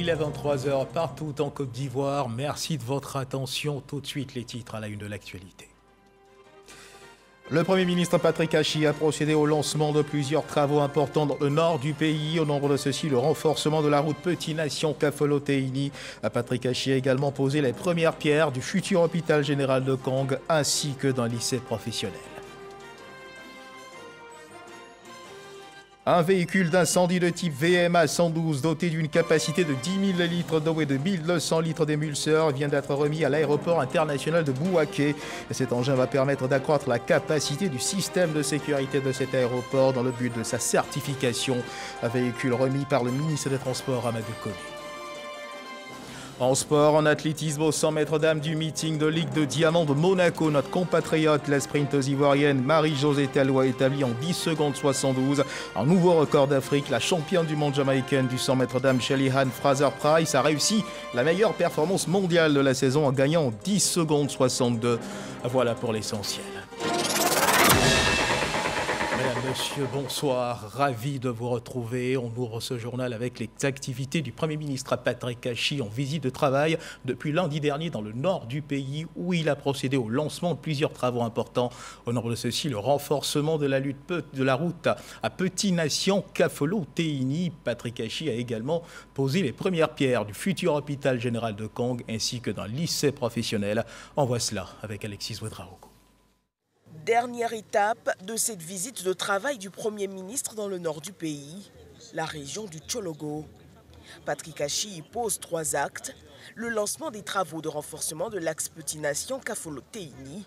Il est 23 heures partout en Côte d'Ivoire. Merci de votre attention. Tout de suite, les titres à la une de l'actualité. Le Premier ministre Patrick Achi a procédé au lancement de plusieurs travaux importants dans le nord du pays. Au nombre de ceux-ci, le renforcement de la route Petit-Nation Kafolo-Teini. Patrick Achi a également posé les premières pierres du futur hôpital général de Kong ainsi que d'un lycée professionnel. Un véhicule d'incendie de type VMA 112 doté d'une capacité de 10 000 litres d'eau et de 1200 litres d'émulseur vient d'être remis à l'aéroport international de Bouaké. Cet engin va permettre d'accroître la capacité du système de sécurité de cet aéroport dans le but de sa certification. Un véhicule remis par le ministre des Transports Amadou Koné. En sport, en athlétisme aux 100 mètres dames du meeting de Ligue de Diamant de Monaco, notre compatriote, la sprinteuse ivoirienne Marie-Josée Tallois établit en 10 secondes 72 un nouveau record d'Afrique. La championne du monde jamaïcaine du 100 mètres dames Shelly-Ann Fraser-Price a réussi la meilleure performance mondiale de la saison en gagnant en 10 secondes 62. Voilà pour l'essentiel. Mesdames, Messieurs, bonsoir. Ravi de vous retrouver. On ouvre ce journal avec les activités du Premier ministre Patrick Achi en visite de travail depuis lundi dernier dans le nord du pays où il a procédé au lancement de plusieurs travaux importants. Au nombre de ceux-ci, le renforcement de la route à Petit-Nation Kafolo-Teini. Patrick Achi a également posé les premières pierres du futur hôpital général de Kong ainsi que d'un lycée professionnel. On voit cela avec Alexis Ouedraogo. Dernière étape de cette visite de travail du Premier ministre dans le nord du pays, la région du Tchologo. Patrick Achi y pose 3 actes, le lancement des travaux de renforcement de l'axe Petit-Nation Kafolo-Teini,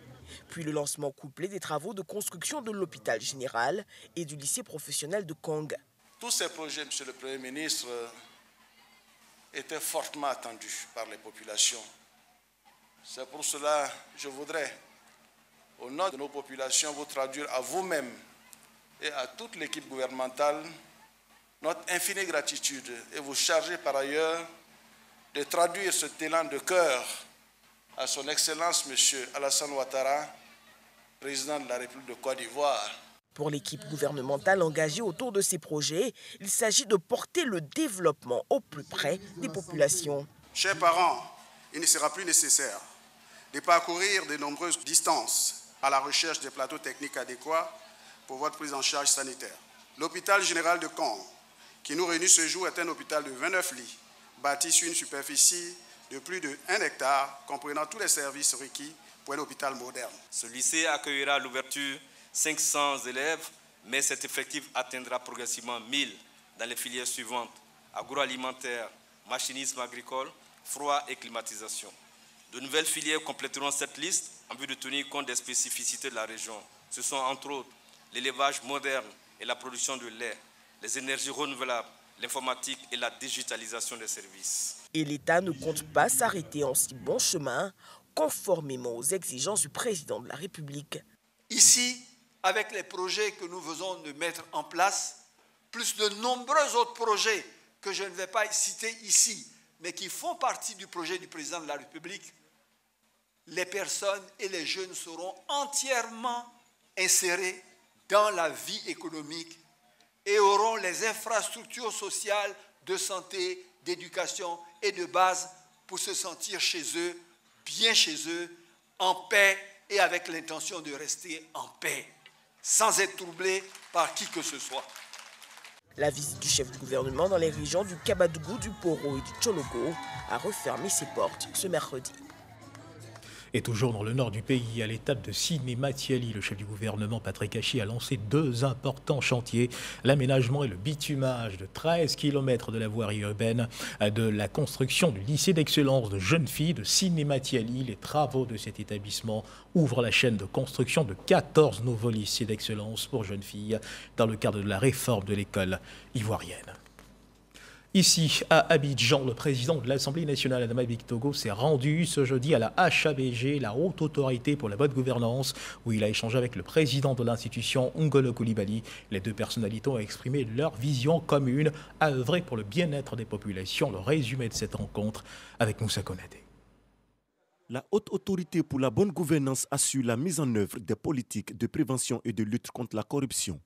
puis le lancement couplé des travaux de construction de l'hôpital général et du lycée professionnel de Kong. Tous ces projets, Monsieur le Premier ministre, étaient fortement attendus par les populations. C'est pour cela que je voudrais, au nom de nos populations, vous traduire à vous-même et à toute l'équipe gouvernementale notre infinie gratitude et vous charger par ailleurs de traduire cet élan de cœur à son Excellence M. Alassane Ouattara, président de la République de Côte d'Ivoire. Pour l'équipe gouvernementale engagée autour de ces projets, il s'agit de porter le développement au plus près des populations. Chers parents, il ne sera plus nécessaire de parcourir de nombreuses distances à la recherche des plateaux techniques adéquats pour votre prise en charge sanitaire. L'hôpital général de Kong, qui nous réunit ce jour, est un hôpital de 29 lits, bâti sur une superficie de plus de 1 hectare, comprenant tous les services requis pour un hôpital moderne. Ce lycée accueillera à l'ouverture 500 élèves, mais cet effectif atteindra progressivement 1000 dans les filières suivantes: agroalimentaire, machinisme agricole, froid et climatisation. De nouvelles filières compléteront cette liste en vue de tenir compte des spécificités de la région. Ce sont entre autres l'élevage moderne et la production de lait, les énergies renouvelables, l'informatique et la digitalisation des services. Et l'État ne compte pas s'arrêter en si bon chemin, conformément aux exigences du président de la République. Ici, avec les projets que nous venons de mettre en place, plus de nombreux autres projets que je ne vais pas citer ici, mais qui font partie du projet du président de la République, les personnes et les jeunes seront entièrement insérés dans la vie économique et auront les infrastructures sociales de santé, d'éducation et de base pour se sentir chez eux, bien chez eux, en paix et avec l'intention de rester en paix, sans être troublés par qui que ce soit. La visite du chef du gouvernement dans les régions du Kabadougou, du Poro et du Tchologo a refermé ses portes ce mercredi. Et toujours dans le nord du pays, à l'étape de Siné-Matiali, le chef du gouvernement Patrick Achi a lancé 2 importants chantiers, l'aménagement et le bitumage de 13 km de la voirie urbaine, de la construction du lycée d'excellence de jeunes filles de Siné-Matiali. Les travaux de cet établissement ouvrent la chaîne de construction de 14 nouveaux lycées d'excellence pour jeunes filles dans le cadre de la réforme de l'école ivoirienne. Ici, à Abidjan, le président de l'Assemblée nationale, Adama Bictogo, s'est rendu ce jeudi à la HABG, la Haute Autorité pour la Bonne Gouvernance, où il a échangé avec le président de l'institution, Ngolo Coulibaly. Les 2 personnalités ont exprimé leur vision commune à œuvrer pour le bien-être des populations. Le résumé de cette rencontre avec Moussa Konate. La Haute Autorité pour la Bonne Gouvernance assure la mise en œuvre des politiques de prévention et de lutte contre la corruption.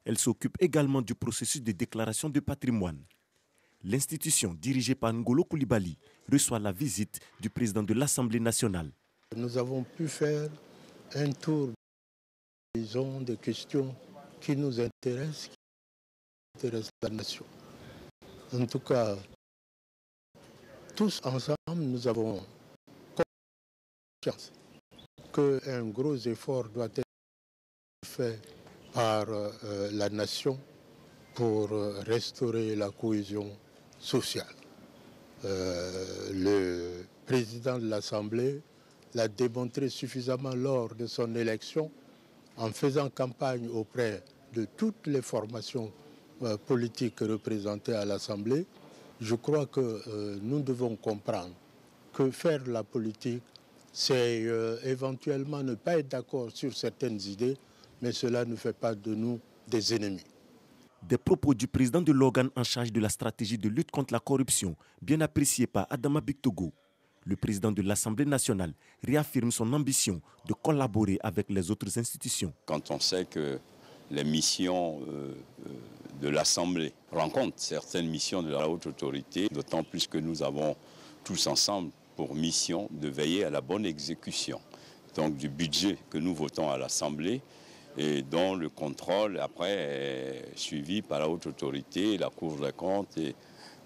Elle s'occupe également du processus de déclaration de patrimoine. L'institution dirigée par Ngolo Coulibaly reçoit la visite du président de l'Assemblée nationale. Nous avons pu faire un tour des questions qui nous intéressent, qui intéressent la nation. En tout cas, tous ensemble, nous avons conscience qu'un gros effort doit être fait par la nation pour restaurer la cohésion sociale. Le président de l'Assemblée l'a démontré suffisamment lors de son élection en faisant campagne auprès de toutes les formations politiques représentées à l'Assemblée. Je crois que nous devons comprendre que faire la politique, c'est éventuellement ne pas être d'accord sur certaines idées, mais cela ne fait pas de nous des ennemis. Des propos du président de l'organe en charge de la stratégie de lutte contre la corruption, bien apprécié par Adama Bictogo. Le président de l'Assemblée nationale réaffirme son ambition de collaborer avec les autres institutions. Quand on sait que les missions de l'Assemblée rencontrent certaines missions de la haute autorité, d'autant plus que nous avons tous ensemble pour mission de veiller à la bonne exécution donc du budget que nous votons à l'Assemblée et dont le contrôle après est suivi par la haute autorité, la Cour des comptes et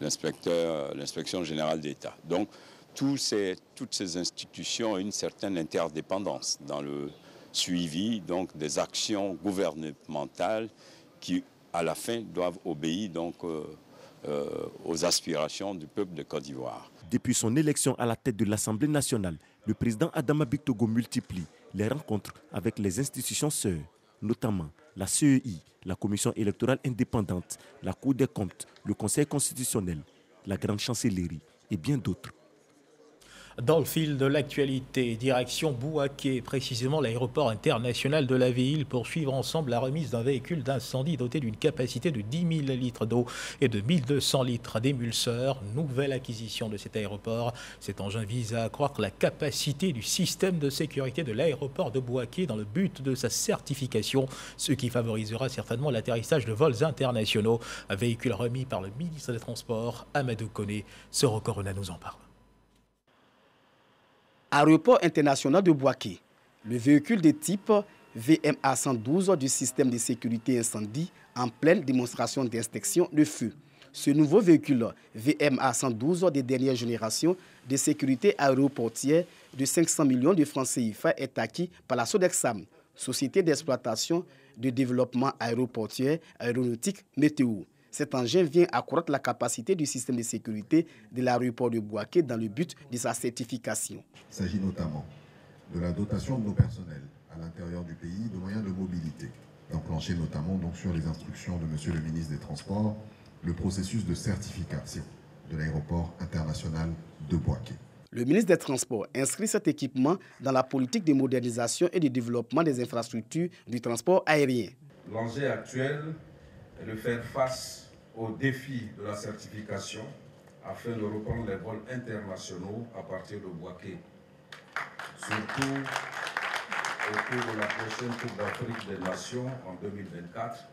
l'inspection générale d'État. Donc toutes ces institutions ont une certaine interdépendance dans le suivi donc, des actions gouvernementales qui, à la fin, doivent obéir donc, aux aspirations du peuple de Côte d'Ivoire. Depuis son élection à la tête de l'Assemblée nationale, le président Adama Bictogo multiplie les rencontres avec les institutions sœurs, notamment la CEI, la Commission électorale indépendante, la Cour des comptes, le Conseil constitutionnel, la Grande Chancellerie et bien d'autres. Dans le fil de l'actualité, direction Bouaké, précisément l'aéroport international de la ville, pour suivre ensemble la remise d'un véhicule d'incendie doté d'une capacité de 10 000 litres d'eau et de 1200 litres d'émulseur. Nouvelle acquisition de cet aéroport. Cet engin vise à accroître la capacité du système de sécurité de l'aéroport de Bouaké dans le but de sa certification, ce qui favorisera certainement l'atterrissage de vols internationaux. Un véhicule remis par le ministre des Transports, Amadou Koné. Soro Corona nous en parle. Aéroport international de Bouaké, le véhicule de type VMA 112 du système de sécurité incendie en pleine démonstration d'inspection de feu. Ce nouveau véhicule VMA 112 de dernière génération de sécurité aéroportière de 500 millions de francs CFA est acquis par la Sodexam, société d'exploitation de développement aéroportière aéronautique météo. Cet engin vient accroître la capacité du système de sécurité de l'aéroport de Bouaké dans le but de sa certification. Il s'agit notamment de la dotation de nos personnels à l'intérieur du pays de moyens de mobilité, d'enclencher notamment donc, sur les instructions de Monsieur le ministre des Transports le processus de certification de l'aéroport international de Bouaké. Le ministre des Transports inscrit cet équipement dans la politique de modernisation et de développement des infrastructures du transport aérien. L'enjeu actuel est de faire face aux défis de la certification afin de reprendre les vols internationaux à partir de Bouaké. Surtout au cours de la prochaine Coupe d'Afrique des Nations en 2024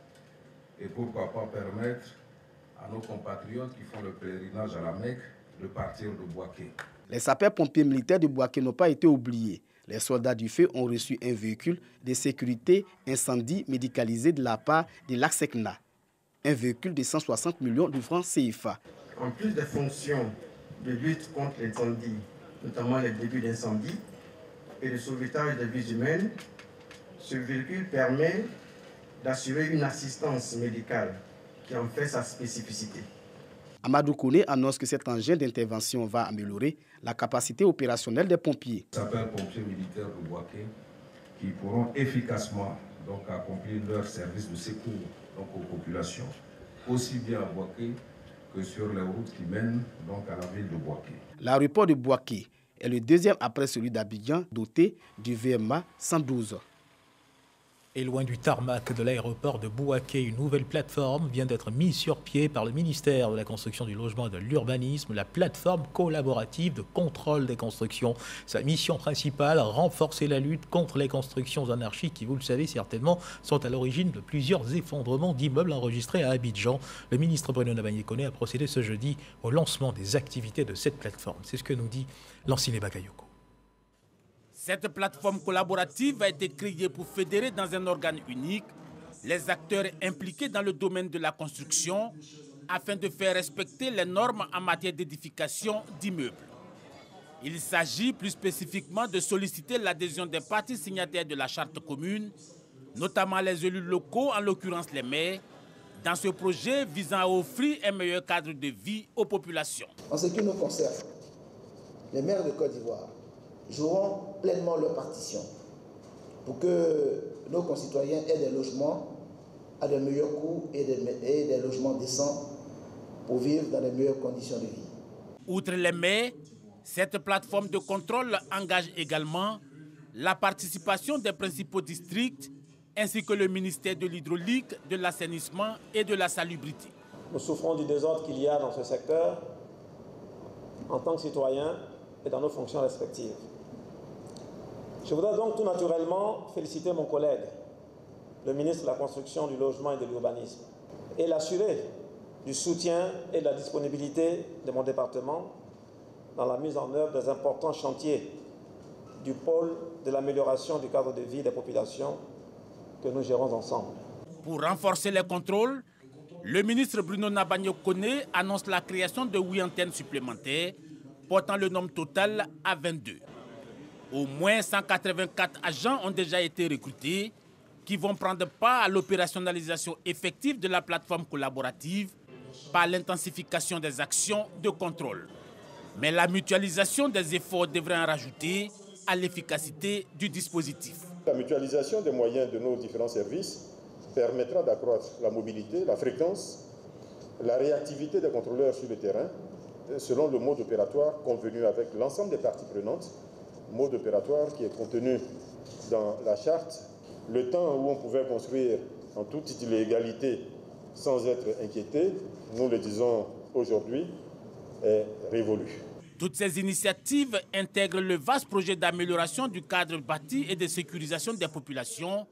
et pourquoi pas permettre à nos compatriotes qui font le pèlerinage à la Mecque de partir de Bouaké. Les sapeurs-pompiers militaires de Bouaké n'ont pas été oubliés. Les soldats du feu ont reçu un véhicule de sécurité incendie médicalisé de la part de l'ACSECNA. Un véhicule de 160 millions de francs CFA. En plus des fonctions de lutte contre l'incendie, notamment les débuts d'incendie et de sauvetage des vies humaines, ce véhicule permet d'assurer une assistance médicale qui en fait sa spécificité. Amadou Koné annonce que cet engin d'intervention va améliorer la capacité opérationnelle des pompiers. Les sapeurs-pompiers militaires de Bouaké qui pourront efficacement donc, accomplir leur service de secours donc, aux populations, aussi bien à Bouaké que sur les routes qui mènent donc, à la ville de Bouaké. L'aéroport de Bouaké est le deuxième après celui d'Abidjan, doté du VMA 112. Et loin du tarmac de l'aéroport de Bouaké, une nouvelle plateforme vient d'être mise sur pied par le ministère de la Construction, du Logement et de l'Urbanisme, la plateforme collaborative de contrôle des constructions. Sa mission principale, renforcer la lutte contre les constructions anarchiques qui, vous le savez certainement, sont à l'origine de plusieurs effondrements d'immeubles enregistrés à Abidjan. Le ministre Bruno Nabagné-Koné a procédé ce jeudi au lancement des activités de cette plateforme. C'est ce que nous dit Lansine Bakayoko. Cette plateforme collaborative a été créée pour fédérer dans un organe unique les acteurs impliqués dans le domaine de la construction afin de faire respecter les normes en matière d'édification d'immeubles. Il s'agit plus spécifiquement de solliciter l'adhésion des parties signataires de la charte commune, notamment les élus locaux, en l'occurrence les maires, dans ce projet visant à offrir un meilleur cadre de vie aux populations. En ce qui nous concerne, les maires de Côte d'Ivoire joueront pleinement leur partition pour que nos concitoyens aient des logements à de meilleurs coûts et des logements décents pour vivre dans les meilleures conditions de vie. Outre les maires, cette plateforme de contrôle engage également la participation des principaux districts ainsi que le ministère de l'Hydraulique, de l'Assainissement et de la Salubrité. Nous souffrons du désordre qu'il y a dans ce secteur en tant que citoyens et dans nos fonctions respectives. Je voudrais donc tout naturellement féliciter mon collègue, le ministre de la Construction, du Logement et de l'Urbanisme, et l'assurer du soutien et de la disponibilité de mon département dans la mise en œuvre des importants chantiers du pôle de l'amélioration du cadre de vie des populations que nous gérons ensemble. Pour renforcer les contrôles, le ministre Bruno Nabagné-Koné annonce la création de 8 antennes supplémentaires, portant le nombre total à 22. Au moins 184 agents ont déjà été recrutés qui vont prendre part à l'opérationnalisation effective de la plateforme collaborative par l'intensification des actions de contrôle. Mais la mutualisation des efforts devrait en rajouter à l'efficacité du dispositif. La mutualisation des moyens de nos différents services permettra d'accroître la mobilité, la fréquence, la réactivité des contrôleurs sur le terrain selon le mode opératoire convenu avec l'ensemble des parties prenantes, mode opératoire qui est contenu dans la charte. Le temps où on pouvait construire en toute illégalité sans être inquiété, nous le disons aujourd'hui, est révolu. Toutes ces initiatives intègrent le vaste projet d'amélioration du cadre bâti et de sécurisation des populations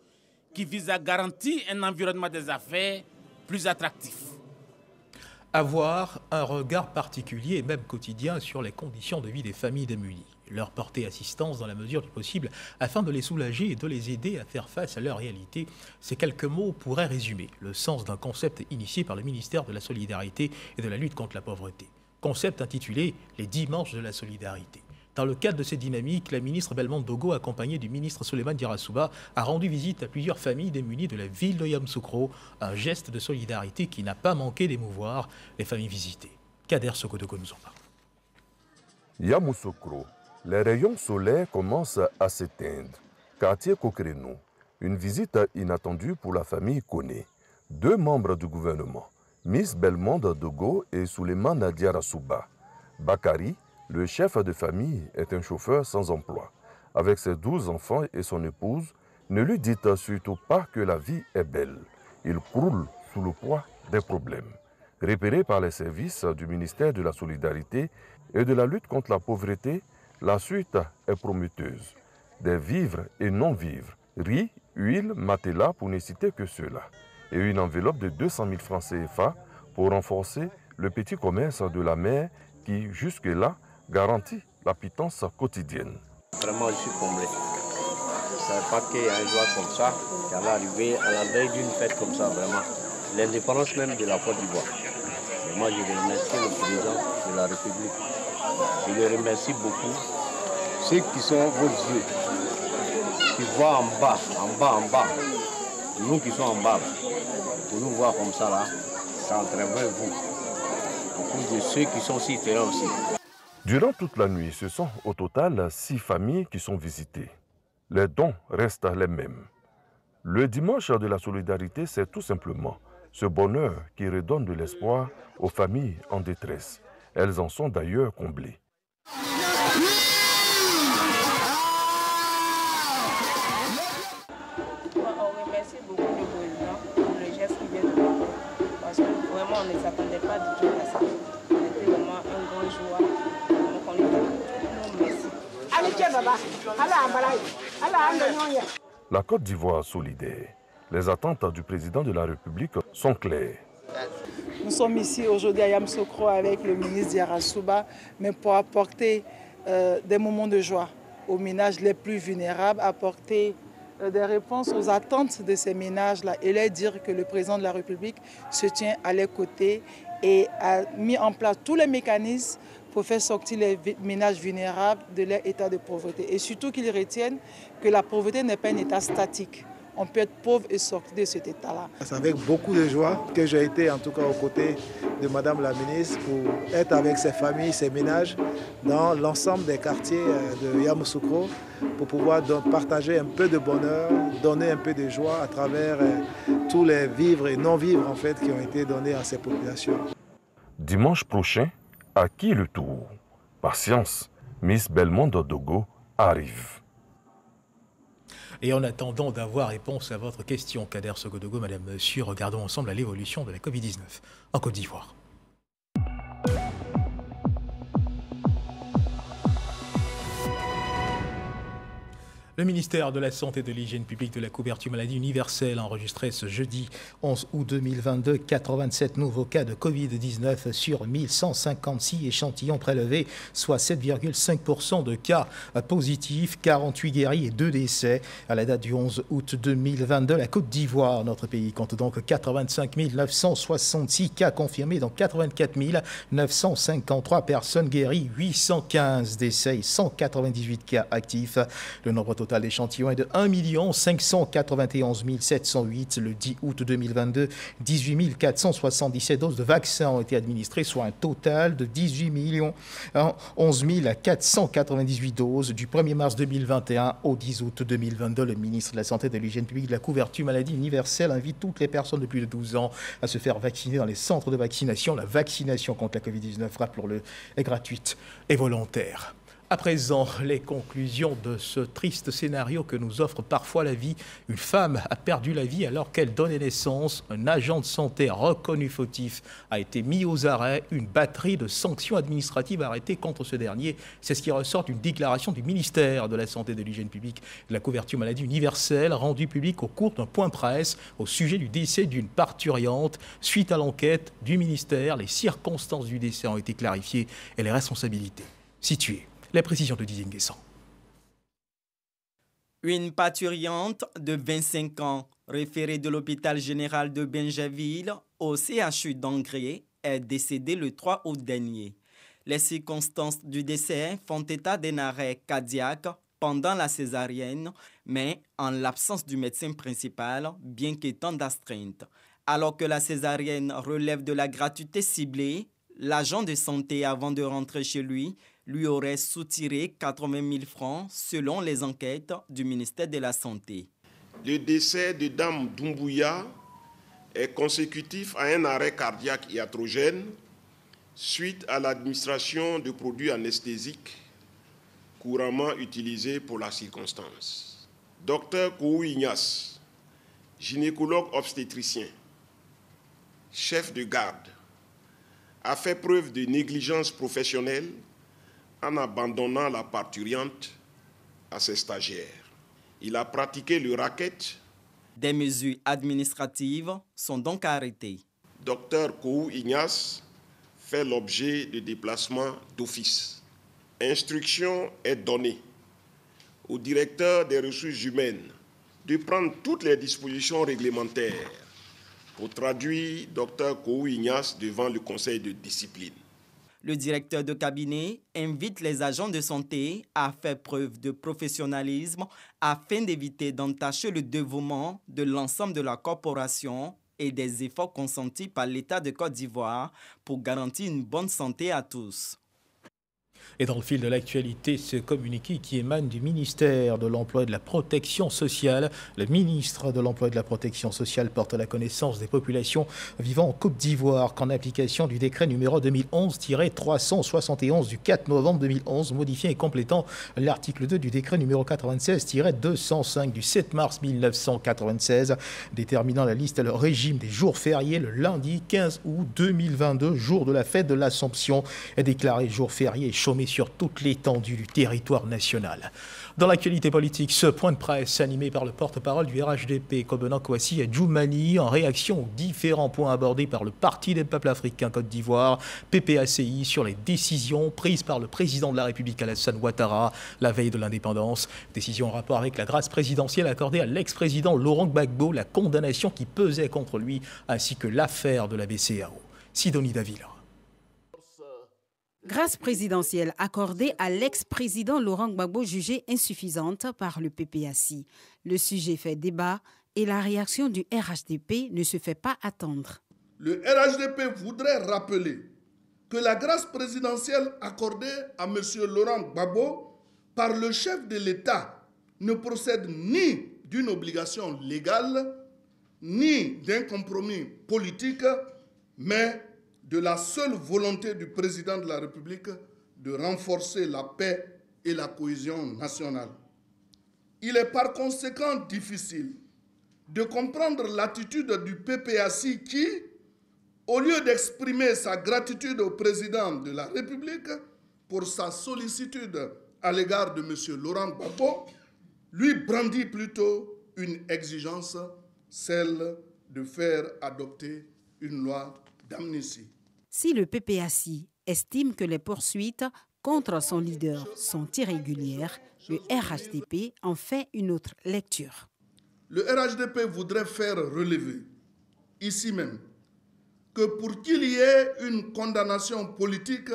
qui vise à garantir un environnement des affaires plus attractif. Avoir un regard particulier et même quotidien sur les conditions de vie des familles démunies. Leur porter assistance dans la mesure du possible afin de les soulager et de les aider à faire face à leur réalité. Ces quelques mots pourraient résumer le sens d'un concept initié par le ministère de la Solidarité et de la lutte contre la pauvreté. Concept intitulé « Les dimanches de la solidarité ». Dans le cadre de cette dynamique, la ministre Belmondo Dogo, accompagnée du ministre Souleymane Diarra-Souba, a rendu visite à plusieurs familles démunies de la ville de Yamoussoukro, un geste de solidarité qui n'a pas manqué d'émouvoir les familles visitées. Kader Sokodogo nous en parle. Yamoussoukro, les rayons solaires commencent à s'éteindre. Quartier Kokreno, une visite inattendue pour la famille Koné. 2 membres du gouvernement, Miss Belmondo Dogo et Souleymane Diarra-Souba. Bakari, le chef de famille, est un chauffeur sans emploi. Avec ses 12 enfants et son épouse, ne lui dites surtout pas que la vie est belle. Il croule sous le poids des problèmes. Repéré par les services du ministère de la Solidarité et de la lutte contre la pauvreté, la suite est prometteuse. Des vivres et non-vivres, riz, huile, matelas pour ne citer que cela. Et une enveloppe de 200 000 francs CFA pour renforcer le petit commerce de la mer qui, jusque-là, garantit la pitance quotidienne. Vraiment, je suis comblé. Je ne savais pas qu'il y a un jour comme ça qui allait arriver à la veille d'une fête comme ça, vraiment. L'indépendance même de la Côte d'Ivoire. Moi, je remercie le président de la République. Je le remercie beaucoup. Ceux qui sont vos yeux, qui voient en bas, nous qui sommes en bas, pour nous voir comme ça là, ça entraîne vous. Beaucoup de ceux qui sont sur terrain aussi. Durant toute la nuit, ce sont au total 6 familles qui sont visitées. Les dons restent les mêmes. Le dimanche de la solidarité, c'est tout simplement ce bonheur qui redonne de l'espoir aux familles en détresse. Elles en sont d'ailleurs comblées. beaucoup le président pour le geste qu'il vient de faire. Parce que vraiment, on ne s'attendait pas du tout à ça. C'était vraiment un grand joie. Donc on est à merci. La Côte d'Ivoire solidaire. Les attentes du président de la République sont claires. Nous sommes ici aujourd'hui à Yamoussoukro avec le ministre Diarra Souba, mais pour apporter des moments de joie aux ménages les plus vulnérables, apporter des réponses aux attentes de ces ménages-là et leur dire que le président de la République se tient à leurs côtés et a mis en place tous les mécanismes pour faire sortir les ménages vulnérables de leur état de pauvreté. Et surtout qu'ils retiennent que la pauvreté n'est pas un état statique. On peut être pauvre et sortir de cet état-là. C'est avec beaucoup de joie que j'ai été en tout cas aux côtés de Madame la ministre pour être avec ses familles, ses ménages dans l'ensemble des quartiers de Yamoussoukro pour pouvoir donc partager un peu de bonheur, donner un peu de joie à travers tous les vivres et non-vivres en fait qui ont été donnés à ces populations. Dimanche prochain, à qui le tour? Patience, Miss Belmondo Dogo arrive. Et en attendant d'avoir réponse à votre question, Kader Sogodogo, Madame, Monsieur, regardons ensemble à l'évolution de la Covid-19 en Côte d'Ivoire. Le ministère de la Santé et de l'Hygiène publique de la couverture maladie universelle a enregistré ce jeudi 11 août 2022 87 nouveaux cas de Covid-19 sur 1156 échantillons prélevés, soit 7,5% de cas positifs, 48 guéris et 2 décès. À la date du 11 août 2022, la Côte d'Ivoire, notre pays, compte donc 85 966 cas confirmés, donc 84 953 personnes guéries, 815 décès et 198 cas actifs. Le nombre total d'échantillons est de 1 591 708 le 10 août 2022. 18 477 doses de vaccins ont été administrées, soit un total de 11 498 doses du 1er mars 2021 au 10 août 2022. Le ministre de la Santé et de l'Hygiène publique de la couverture maladie universelle invite toutes les personnes de plus de 12 ans à se faire vacciner dans les centres de vaccination. La vaccination contre la Covid-19, rappelons-le, est gratuite et volontaire. À présent, les conclusions de ce triste scénario que nous offre parfois la vie. Une femme a perdu la vie alors qu'elle donnait naissance. Un agent de santé reconnu fautif a été mis aux arrêts. Une batterie de sanctions administratives arrêtées contre ce dernier. C'est ce qui ressort d'une déclaration du ministère de la Santé et de l'Hygiène publique de la couverture maladie universelle rendue publique au cours d'un point presse au sujet du décès d'une parturiente. Suite à l'enquête du ministère, les circonstances du décès ont été clarifiées et les responsabilités situées. La précision de Didier Nguessan. Une parturiente de 25 ans, référée de l'hôpital général de Benjaville au CHU d'Angré, est décédée le 3 août dernier. Les circonstances du décès font état d'un arrêt cardiaque pendant la césarienne, mais en l'absence du médecin principal, bien qu'étant d'astreinte. Alors que la césarienne relève de la gratuité ciblée, l'agent de santé, avant de rentrer chez lui aurait soutiré 80 000 francs selon les enquêtes du ministère de la Santé. Le décès de Dame Doumbouya est consécutif à un arrêt cardiaque iatrogène suite à l'administration de produits anesthésiques couramment utilisés pour la circonstance. Dr Kou Ignace, gynécologue obstétricien, chef de garde, a fait preuve de négligence professionnelle en abandonnant la parturiente à ses stagiaires. Il a pratiqué le racket. Des mesures administratives sont donc arrêtées. Dr Kou Ignace fait l'objet de déplacements d'office. Instruction est donnée au directeur des ressources humaines de prendre toutes les dispositions réglementaires pour traduire Dr Kou Ignace devant le conseil de discipline. Le directeur de cabinet invite les agents de santé à faire preuve de professionnalisme afin d'éviter d'entacher le dévouement de l'ensemble de la corporation et des efforts consentis par l'État de Côte d'Ivoire pour garantir une bonne santé à tous. Et dans le fil de l'actualité, ce communiqué qui émane du ministère de l'Emploi et de la Protection sociale. Le ministre de l'Emploi et de la Protection sociale porte à la connaissance des populations vivant en Côte d'Ivoire qu'en application du décret numéro 2011-371 du 4 novembre 2011, modifiant et complétant l'article 2 du décret numéro 96-205 du 7 mars 1996, déterminant la liste et le régime des jours fériés le lundi 15 août 2022, jour de la fête de l'Assomption, est déclaré jour férié et chômé sur toute l'étendue du territoire national. Dans l'actualité politique, ce point de presse animé par le porte-parole du RHDP, Kobena Kwasi Djoumani, en réaction aux différents points abordés par le Parti des peuples africains Côte d'Ivoire, PPACI, sur les décisions prises par le président de la République Alassane Ouattara la veille de l'indépendance. Décision en rapport avec la grâce présidentielle accordée à l'ex-président Laurent Gbagbo, la condamnation qui pesait contre lui, ainsi que l'affaire de la BCEAO. Sidonie Davila. Grâce présidentielle accordée à l'ex-président Laurent Gbagbo jugée insuffisante par le PPACI. Le sujet fait débat et la réaction du RHDP ne se fait pas attendre. Le RHDP voudrait rappeler que la grâce présidentielle accordée à M. Laurent Gbagbo par le chef de l'État ne procède ni d'une obligation légale, ni d'un compromis politique, mais de la seule volonté du président de la République de renforcer la paix et la cohésion nationale. Il est par conséquent difficile de comprendre l'attitude du PPACI qui, au lieu d'exprimer sa gratitude au président de la République pour sa sollicitude à l'égard de M. Laurent Gbagbo, lui brandit plutôt une exigence, celle de faire adopter une loi d'amnistie. Si le PPACI estime que les poursuites contre son leader sont irrégulières, le RHDP en fait une autre lecture. Le RHDP voudrait faire relever, ici même, que pour qu'il y ait une condamnation politique,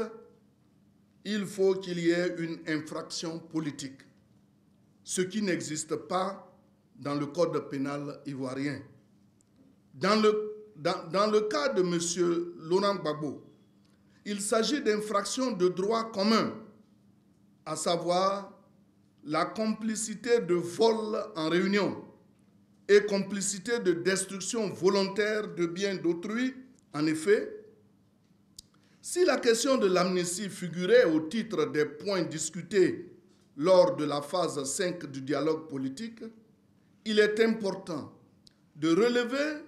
il faut qu'il y ait une infraction politique, ce qui n'existe pas dans le code pénal ivoirien. Dans le cas de M. Laurent Gbagbo, il s'agit d'infractions de droit commun, à savoir la complicité de vol en réunion et complicité de destruction volontaire de biens d'autrui. En effet, si la question de l'amnistie figurait au titre des points discutés lors de la phase 5 du dialogue politique, il est important de relever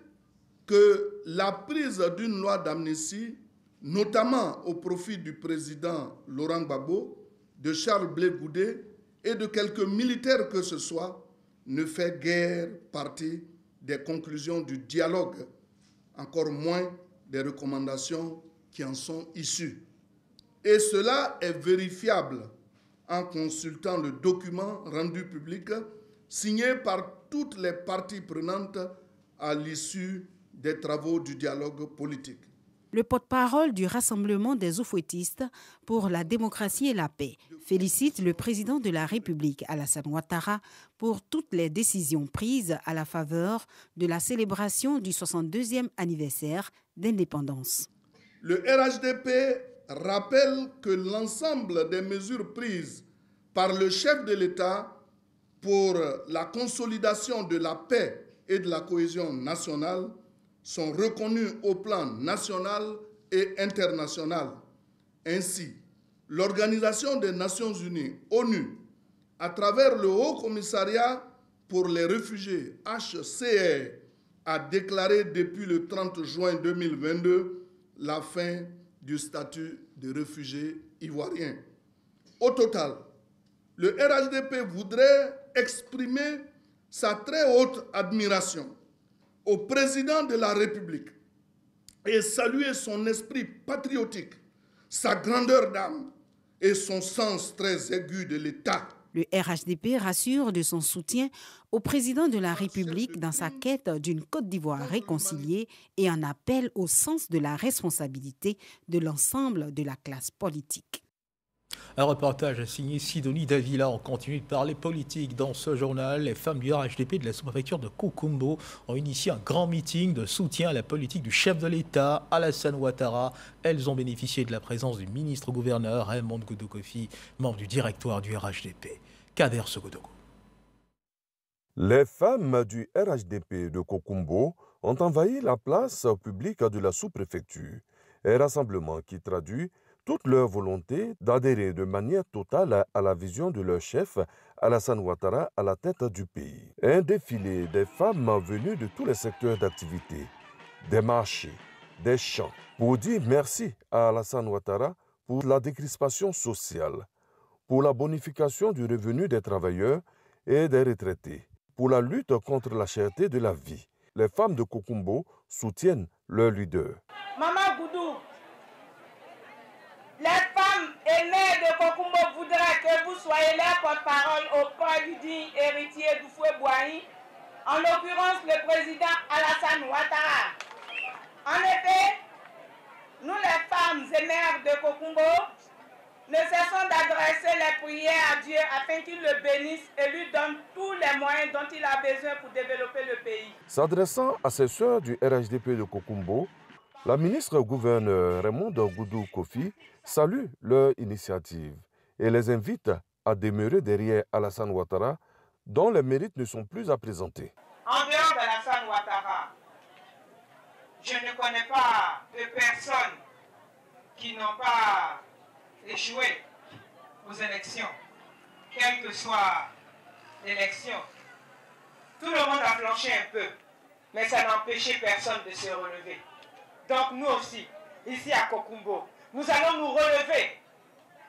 que la prise d'une loi d'amnistie, notamment au profit du président Laurent Gbagbo, de Charles Blé Goudé et de quelques militaires que ce soit, ne fait guère partie des conclusions du dialogue, encore moins des recommandations qui en sont issues. Et cela est vérifiable en consultant le document rendu public signé par toutes les parties prenantes à l'issue des travaux du dialogue politique. Le porte-parole du Rassemblement des oufouettistes pour la démocratie et la paix félicite le président de la République, Alassane Ouattara, pour toutes les décisions prises à la faveur de la célébration du 62e anniversaire d'indépendance. Le RHDP rappelle que l'ensemble des mesures prises par le chef de l'État pour la consolidation de la paix et de la cohésion nationale sont reconnues au plan national et international. Ainsi, l'Organisation des Nations Unies, ONU, à travers le Haut Commissariat pour les réfugiés, HCR, a déclaré depuis le 30 juin 2022 la fin du statut de réfugié ivoirien. Au total, le RHDP voudrait exprimer sa très haute admiration au président de la République et saluer son esprit patriotique, sa grandeur d'âme et son sens très aigu de l'État. Le RHDP rassure de son soutien au président de la République dans sa quête d'une Côte d'Ivoire réconciliée et en appelle au sens de la responsabilité de l'ensemble de la classe politique. Un reportage signé Sidonie Davila. On continue de parler politique dans ce journal. Les femmes du RHDP de la sous-préfecture de Kokumbo ont initié un grand meeting de soutien à la politique du chef de l'État, Alassane Ouattara. Elles ont bénéficié de la présence du ministre-gouverneur Raymond Goudou Kofi, membre du directoire du RHDP. Kader Sogodogo. Les femmes du RHDP de Kokumbo ont envahi la place publique de la sous-préfecture. Un rassemblement qui traduit toute leur volonté d'adhérer de manière totale à la vision de leur chef, Alassane Ouattara, à la tête du pays. Un défilé des femmes venues de tous les secteurs d'activité, des marchés, des champs, pour dire merci à Alassane Ouattara pour la décrispation sociale, pour la bonification du revenu des travailleurs et des retraités, pour la lutte contre la cherté de la vie. Les femmes de Kokumbo soutiennent leur leader. Maman Goudou, les femmes aînées de Kokumbo voudraient que vous soyez leur porte-parole auprès du digne héritier d'Oufoué-Boigny, en l'occurrence le président Alassane Ouattara. En effet, nous les femmes et mères de Kokumbo, ne cessons d'adresser les prières à Dieu afin qu'il le bénisse et lui donne tous les moyens dont il a besoin pour développer le pays. S'adressant à ses sœurs du RHDP de Kokumbo, la ministre-gouverneur Raymond Goudou Kofi salue leur initiative et les invite à demeurer derrière Alassane Ouattara, dont les mérites ne sont plus à présenter. En dehors d'Alassane Ouattara, je ne connais pas de personnes qui n'ont pas échoué aux élections, quelle que soit l'élection. Tout le monde a flanché un peu, mais ça n'a empêché personne de se relever. Donc nous aussi, ici à Kokumbo, nous allons nous relever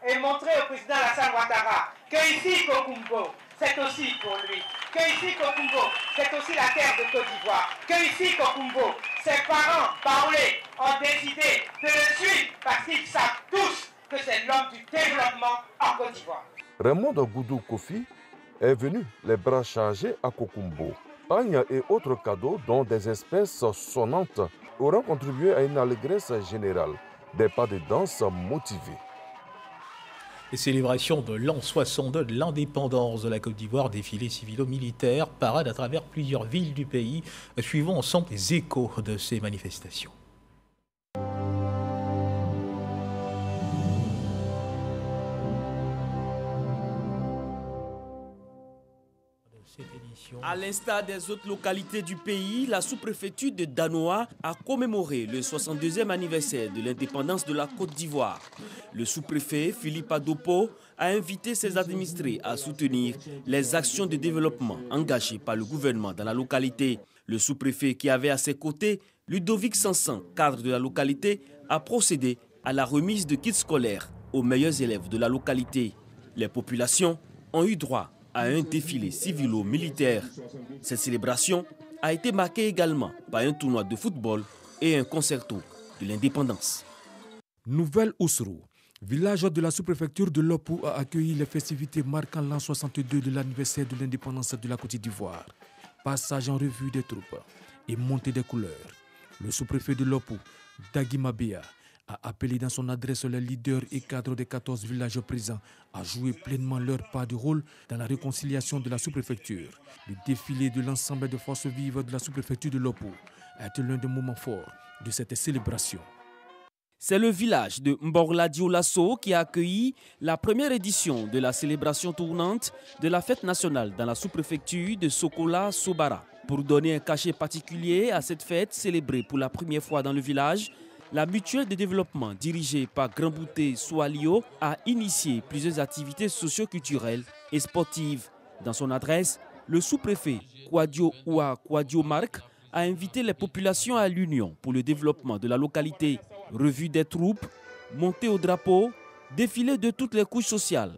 et montrer au président Alassane Ouattara que ici Kokumbo, c'est aussi pour lui. Que ici Kokumbo, c'est aussi la terre de Côte d'Ivoire. Que ici Kokumbo, ses parents, Baoulé, ont décidé de le suivre parce qu'ils savent tous que c'est l'homme du développement en Côte d'Ivoire. Raymond Goudou Kofi est venu les bras chargés à Kokumbo. Pagnes et autres cadeaux, dont des espèces sonnantes, auront contribué à une allégresse générale, des pas de danse motivés. Les célébrations de l'an 62 de l'indépendance de la Côte d'Ivoire, défilés civilo-militaires, parades à travers plusieurs villes du pays. Suivons ensemble les échos de ces manifestations. À l'instar des autres localités du pays, la sous-préfecture de Danoa a commémoré le 62e anniversaire de l'indépendance de la Côte d'Ivoire. Le sous-préfet Philippe Adopo a invité ses administrés à soutenir les actions de développement engagées par le gouvernement dans la localité. Le sous-préfet qui avait à ses côtés Ludovic Sansan, cadre de la localité, a procédé à la remise de kits scolaires aux meilleurs élèves de la localité. Les populations ont eu droit à un défilé civilo-militaire. Cette célébration a été marquée également par un tournoi de football et un concerto de l'indépendance. Nouvelle-Oussrou, village de la sous-préfecture de Lopou, a accueilli les festivités marquant l'an 62 de l'anniversaire de l'indépendance de la Côte d'Ivoire. Passage en revue des troupes et montée des couleurs. Le sous-préfet de Lopou, Dagui Mabéa, a appelé dans son adresse les leaders et cadres des 14 villages présents à jouer pleinement leur part de rôle dans la réconciliation de la sous-préfecture. Le défilé de l'ensemble des forces vives de la sous-préfecture de Lopou a été l'un des moments forts de cette célébration. C'est le village de Mborla-Diolasso qui a accueilli la première édition de la célébration tournante de la fête nationale dans la sous-préfecture de Sokola-Sobara. Pour donner un cachet particulier à cette fête célébrée pour la première fois dans le village, la mutuelle de développement dirigée par Grand-Bouté Soalio a initié plusieurs activités socio-culturelles et sportives. Dans son adresse, le sous-préfet Kwadio Oua Kwadio Marc a invité les populations à l'union pour le développement de la localité. Revue des troupes, montée au drapeau, défilé de toutes les couches sociales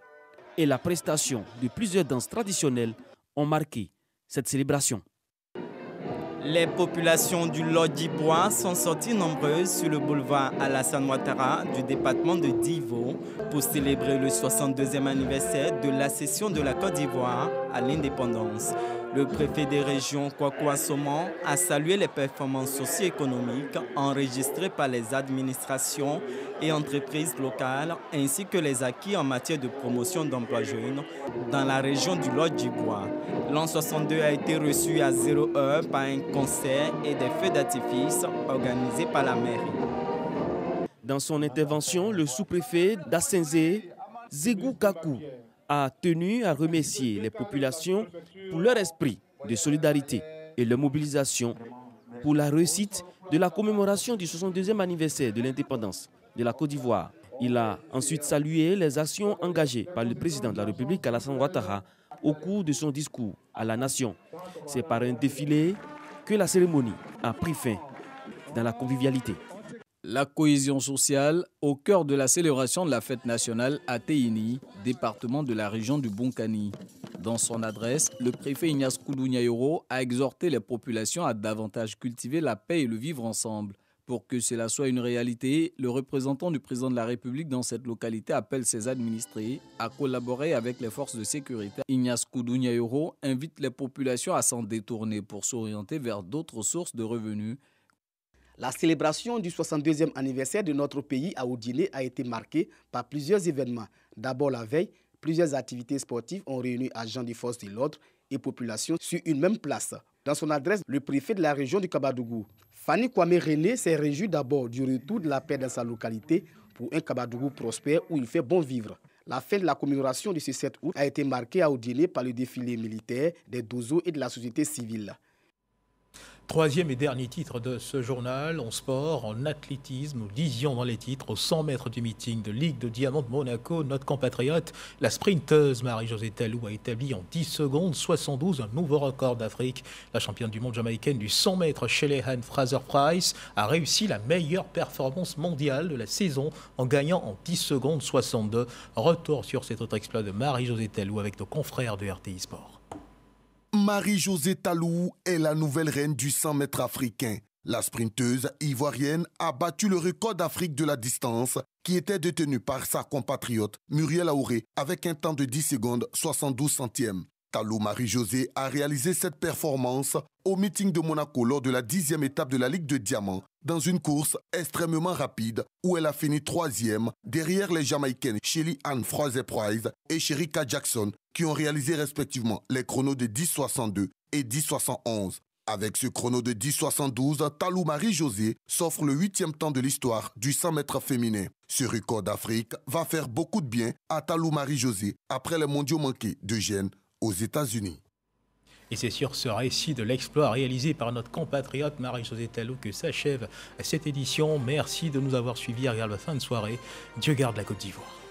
et la prestation de plusieurs danses traditionnelles ont marqué cette célébration. Les populations du Lodibois sont sorties nombreuses sur le boulevard Alassane Ouattara du département de Divo pour célébrer le 62e anniversaire de l'accession de la Côte d'Ivoire à l'indépendance. Le préfet des régions Kwaku Assoman a salué les performances socio-économiques enregistrées par les administrations et entreprises locales ainsi que les acquis en matière de promotion d'emplois jeunes dans la région du Lot-du-Bois. L'an 62 a été reçu à 0 heure par un concert et des feux d'artifice organisés par la mairie. Dans son intervention, le sous-préfet d'Assenze, Zegou Kakou, a tenu à remercier les populations pour leur esprit de solidarité et leur mobilisation pour la réussite de la commémoration du 62e anniversaire de l'indépendance de la Côte d'Ivoire. Il a ensuite salué les actions engagées par le président de la République, Alassane Ouattara, au cours de son discours à la nation. C'est par un défilé que la cérémonie a pris fin dans la convivialité. La cohésion sociale au cœur de la célébration de la fête nationale à Téini, département de la région du Bonkani. Dans son adresse, le préfet Ignace Koudou Niayoro a exhorté les populations à davantage cultiver la paix et le vivre ensemble. Pour que cela soit une réalité, le représentant du président de la République dans cette localité appelle ses administrés à collaborer avec les forces de sécurité. Ignace Koudou Niayoro invite les populations à s'en détourner pour s'orienter vers d'autres sources de revenus. La célébration du 62e anniversaire de notre pays à Oudiné a été marquée par plusieurs événements. D'abord la veille, plusieurs activités sportives ont réuni agents des forces de l'ordre et populations sur une même place. Dans son adresse, le préfet de la région du Kabadougou, Fanny Kwame René, s'est réjoui d'abord du retour de la paix dans sa localité pour un Kabadougou prospère où il fait bon vivre. La fin de la commémoration de ce 7 août a été marquée à Oudiné par le défilé militaire, des dozos et de la société civile. Troisième et dernier titre de ce journal, en sport, en athlétisme, nous disions dans les titres, aux 100 mètres du meeting de Ligue de Diamant de Monaco, notre compatriote, la sprinteuse Marie-Josée Talou a établi en 10 secondes 72 un nouveau record d'Afrique. La championne du monde jamaïcaine du 100 mètres Shelley-Ann Fraser-Price a réussi la meilleure performance mondiale de la saison en gagnant en 10 secondes 62. Retour sur cet autre exploit de Marie-Josée Talou avec nos confrères de RTI Sport. Marie-Josée Talou est la nouvelle reine du 100 mètres africain. La sprinteuse ivoirienne a battu le record d'Afrique de la distance qui était détenu par sa compatriote Muriel Aouré avec un temps de 10 secondes 72 centièmes. Talou Marie-Josée a réalisé cette performance au meeting de Monaco lors de la 10e étape de la Ligue de Diamant dans une course extrêmement rapide où elle a fini 3e derrière les Jamaïcaines Shelley-Ann Fraser-Price et Shericka Jackson qui ont réalisé respectivement les chronos de 10,62 et 10,71. Avec ce chrono de 10,72, Talou Marie-Josée s'offre le 8e temps de l'histoire du 100 mètres féminin. Ce record d'Afrique va faire beaucoup de bien à Talou Marie-Josée après les mondiaux manqués de Gênes aux États-Unis. Et c'est sur ce récit de l'exploit réalisé par notre compatriote Marie-Josée Talou que s'achève cette édition. Merci de nous avoir suivis. Regarde la fin de soirée. Dieu garde la Côte d'Ivoire.